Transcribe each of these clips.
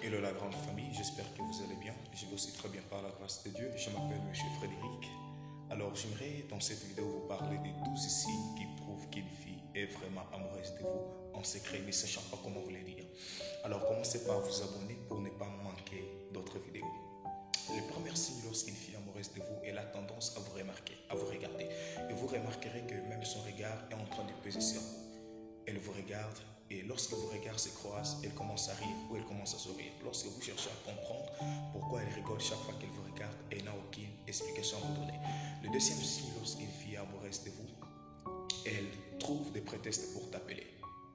Hello la grande famille, j'espère que vous allez bien. Je vais aussi très bien par la grâce de Dieu. Je m'appelle Monsieur Frédéric. Alors j'aimerais dans cette vidéo vous parler des 12 signes qui prouvent qu'une fille est vraiment amoureuse de vous en secret, ne sachant pas comment vous les dire. Alors commencez par vous abonner pour ne pas manquer d'autres vidéos. Le premier signe lorsqu'une fille est amoureuse de vous, elle a tendance à vous remarquer, à vous regarder. Et vous remarquerez que même son regard est en train de peser sur vous. Elle vous regarde et lorsque vos regards se croisent, elle commence à rire ou elle commence à sourire. Lorsque vous cherchez à comprendre pourquoi elle rigole chaque fois qu'elle vous regarde, elle n'a aucune explication à vous donner. Le deuxième signe lorsqu'une fille est amoureuse de vous, elle trouve des prétextes pour t'appeler.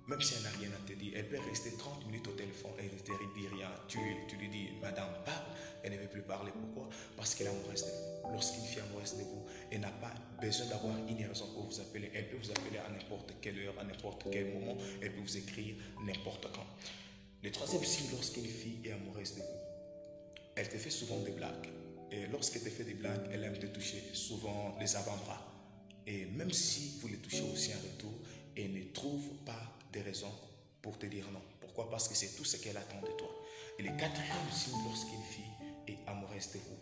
Même si elle n'a rien à te dire, elle peut rester 30 minutes au téléphone et ne te dit rien. Tu lui dis, madame, parle. Elle ne veut plus parler. Pourquoi? Parce qu'elle est amoureuse de vous. Lorsqu'une fille est amoureuse de vous, elle n'a pas besoin d'avoir une raison pour vous appeler. Elle peut vous appeler à n'importe quelle heure, à n'importe quel moment. Elle peut vous écrire n'importe quand. Le troisième signe lorsqu'une fille est amoureuse de vous, elle te fait souvent des blagues. Et lorsqu'elle te fait des blagues, elle aime te toucher souvent les avant-bras. Et même si vous les touchez aussi en retour, elle ne trouve pas de raison pour te dire non. Pourquoi? Parce que c'est tout ce qu'elle attend de toi. Et le quatrième signe lorsqu'une fille est amoureuse de vous,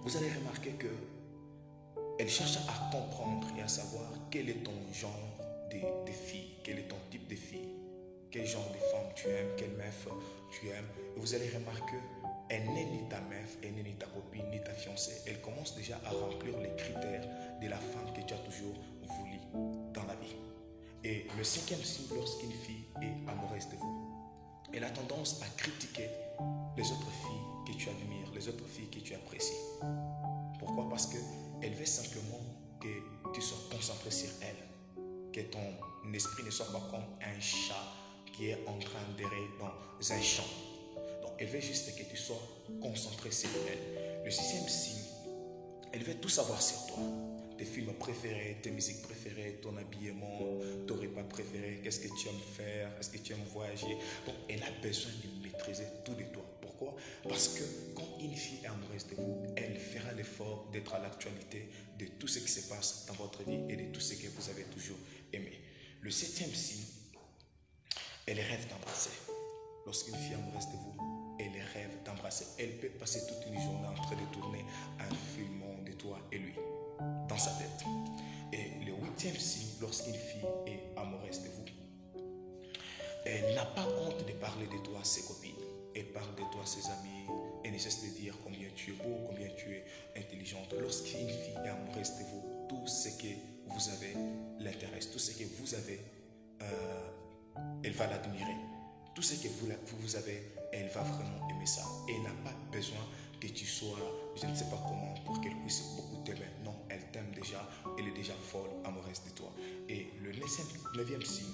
vous allez remarquer que elle cherche à comprendre et à savoir quel est ton genre de fille, quel est ton type de fille, quel genre de femme tu aimes, quelle meuf tu aimes. Et vous allez remarquer elle n'est ni ta meuf, elle n'est ni ta copine, ni ta fiancée. Elle commence déjà à remplir les critères de la femme que tu as toujours voulu dans la vie. Et le cinquième signe lorsqu'une fille est amoureuse de vous, elle a tendance à critiquer les autres filles que tu admires, les autres filles que tu apprécies. Pourquoi? Parce qu'elle veut simplement que tu sois concentré sur elle, que ton esprit ne soit pas comme un chat qui est en train d'errer dans un champ. Donc, elle veut juste que tu sois concentré sur elle. Le sixième signe, elle veut tout savoir sur toi. Tes films préférés, tes musiques préférées, ton habillement, ton repas préféré, qu'est-ce que tu aimes faire, est-ce que tu aimes voyager. Donc, elle a besoin de maîtriser tout de toi. Pourquoi? Parce que quand une fille est amoureuse de vous, elle fera l'effort d'être à l'actualité de tout ce qui se passe dans votre vie et de tout ce que vous avez toujours aimé. Le septième signe, elle rêve d'embrasser. Lorsqu'une fille est amoureuse de vous, elle rêve d'embrasser. Elle peut passer toute une journée en train de tourner un film de toi et lui dans sa tête. Et le huitième signe, lorsqu'une fille est amoureuse de vous, elle n'a pas honte de parler de toi à ses copines. Elle parle de toi à ses amis. Elle ne cesse de dire combien tu es beau, combien tu es intelligente. Lorsqu'une fille est amoureuse de vous, tout ce que vous avez l'intéresse. Tout ce que vous avez, elle va l'admirer. Tout ce que vous avez, elle va vraiment aimer ça. Et elle n'a pas besoin que tu sois, je ne sais pas comment, pour qu'elle puisse beaucoup t'aimer. Non, elle t'aime déjà, elle est déjà folle, amoureuse de toi. Et le neuvième signe,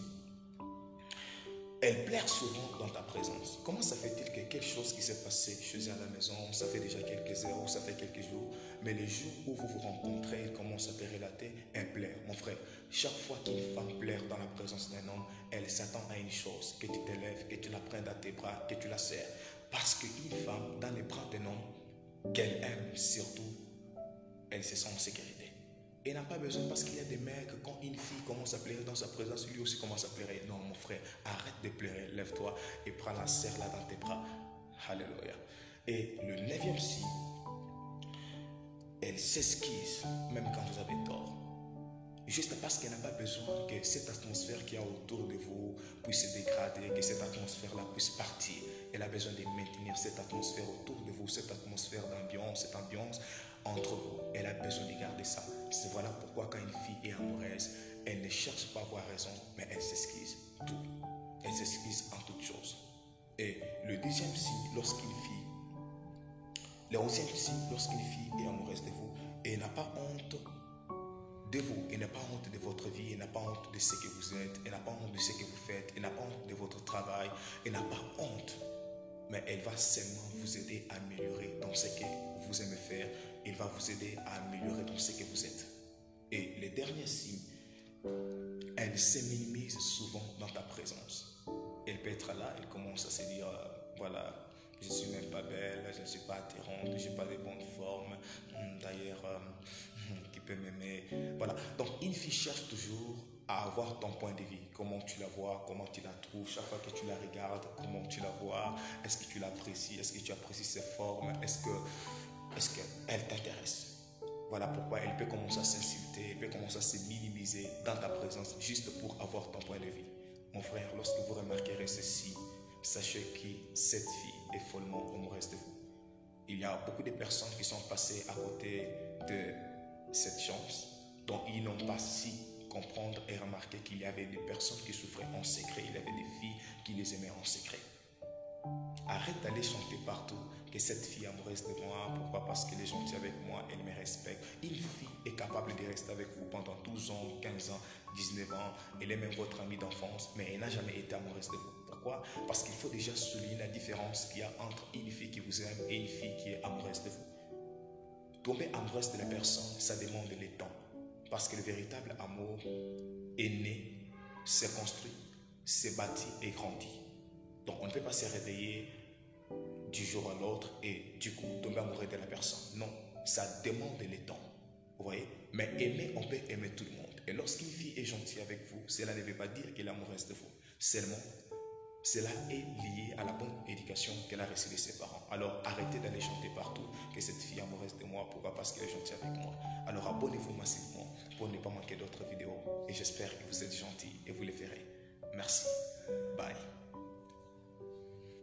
elle plaire souvent dans ta présence. Comment ça fait-il que quelque chose qui s'est passé chez elle à la maison, ça fait déjà quelques heures ou ça fait quelques jours, mais les jours où vous vous rencontrez, elle commence à te relater, elle plaire. Mon frère, chaque fois qu'une femme plaire dans la présence d'un homme, elle s'attend à une chose, que tu t'élèves, que tu la prennes dans tes bras, que tu la serres. Parce qu'une femme dans les bras d'un homme qu'elle aime surtout, elle se sent en sécurité. Et n'a pas besoin parce qu'il y a des mecs, quand une fille commence à pleurer dans sa présence, lui aussi commence à pleurer. Non, mon frère, arrête de pleurer, lève-toi et prends-la, serre-la dans tes bras. Alléluia. Et le neuvième signe, elle s'esquisse même quand vous avez tort. Juste parce qu'elle n'a pas besoin que cette atmosphère qui est autour de vous puisse se dégrader, que cette atmosphère-là puisse partir. Elle a besoin de maintenir cette atmosphère autour de vous, cette atmosphère d'ambiance, cette ambiance entre vous. Elle a besoin de garder ça. C'est voilà pourquoi quand une fille est amoureuse, elle ne cherche pas à avoir raison, mais elle s'excuse tout. Elle s'excuse en toutes choses. Et le deuxième signe, lorsqu'une fille, le onzième signe, lorsqu'une fille est amoureuse de vous, elle n'a pas honte de vous, elle n'a pas honte de votre vie, elle n'a pas honte de ce que vous êtes, elle n'a pas honte de ce que vous faites, elle n'a pas honte de votre travail, elle n'a pas honte, mais elle va seulement vous aider à améliorer dans ce que vous aimez faire, elle va vous aider à améliorer dans ce que vous êtes. Et le dernier signe, elle se minimise souvent dans ta présence. Elle peut être là, elle commence à se dire, voilà, je ne suis même pas belle, je ne suis pas attirante, je n'ai pas de bonne forme, d'ailleurs, qui peut m'aimer. Voilà. Donc, une fille cherche toujours à avoir ton point de vue. Comment tu la vois, comment tu la trouves, chaque fois que tu la regardes, comment tu la vois, voir? Est-ce que tu l'apprécies? Est-ce que tu apprécies ses formes? Est-ce qu'elle t'intéresse? Voilà pourquoi elle peut commencer à s'insulter, elle peut commencer à se minimiser dans ta présence juste pour avoir ton point de vue. Mon frère, lorsque vous remarquerez ceci, sachez que cette fille est follement amoureuse de vous. Il y a beaucoup de personnes qui sont passées à côté de cette chance, dont ils n'ont pas su comprendre et remarquer qu'il y avait des personnes qui souffraient en secret, il y avait des filles qui les aimaient en secret. Arrête d'aller chanter partout que cette fille est amoureuse de moi. Pourquoi? Parce qu'elle est gentille avec moi, elle me respecte. Une fille est capable de rester avec vous pendant 12 ans, 15 ans, 19 ans. Elle est même votre amie d'enfance, mais elle n'a jamais été amoureuse de vous. Pourquoi? Parce qu'il faut déjà souligner la différence qu'il y a entre une fille qui vous aime et une fille qui est amoureuse de vous. Tomber amoureuse de la personne, ça demande le temps. Parce que le véritable amour est né, s'est construit, s'est bâti et grandit. Donc on ne peut pas se réveiller du jour à l'autre et du coup tomber amoureux de la personne. Non, ça demande le temps. Vous voyez? Mais aimer, on peut aimer tout le monde. Et lorsqu'une fille est gentille avec vous, cela ne veut pas dire qu'elle est amoureuse de vous. Seulement, cela est lié à la bonne éducation qu'elle a reçue de ses parents. Alors arrêtez d'aller chanter partout que cette fille est amoureuse de moi. Pourquoi? Parce qu'elle est gentille avec moi. Alors abonnez-vous massivement pour ne pas manquer d'autres vidéos. Et j'espère que vous êtes gentils et vous les verrez. Merci. Bye.